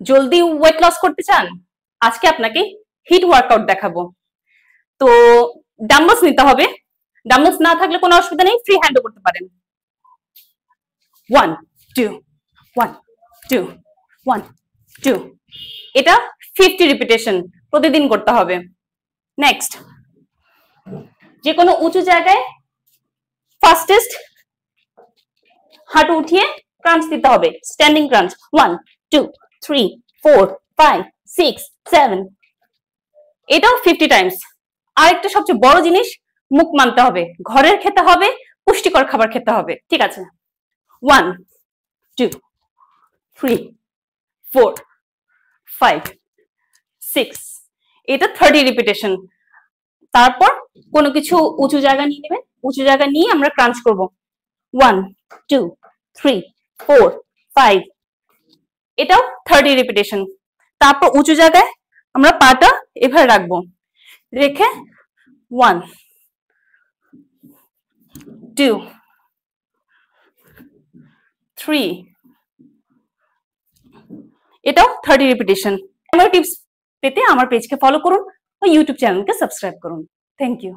জলদি weight loss করতে চান, আজকে আপনাকে হিট ওয়ার্কআউট দেখাবো। তো ডাম্বলস নিতে হবে, ডাম্বলস না থাকলে কোনো অসুবিধা নেই, ফ্রি হ্যান্ডও করতে পারেন। 1 2 1 2 1 2, এটা 50 রিপিটেশন প্রতিদিন করতে হবে। নেক্সট, যে কোনো উঁচু জায়গায় ফাস্টেস্ট হাঁটু উঠিয়ে ক্রাঞ্চ দিতে হবে, স্ট্যান্ডিং ক্রাঞ্চ। 1 2 3 4 5 6 7, এটাও 50 টাইমস। আরেকটা সবচেয়ে বড় জিনিস, মুখ মানতে হবে, ঘরের খেতে হবে, পুষ্টিকর খাবার খেতে হবে, ঠিক আছে? 1 2 3 4 5 6, এটা 30 রিপিটেশন। তারপর কোনো কিছু উঁচু জায়গা নিয়ে নেবেন, উঁচু জায়গা নিয়ে আমরা ক্রাঞ্চ করব। 1 2 3 4 5, এটাও 30 রিপিটেশন। তারপর উঁচু জায়গায় আমরা পাটা এভাবে রাখবো, রেখে 1 2 3, এটাও 30 রিপিটেশন। আমার টিপস পেতে আমার পেজকে ফলো করুন ও ইউটিউব চ্যানেলকে সাবস্ক্রাইব করুন। Thank you.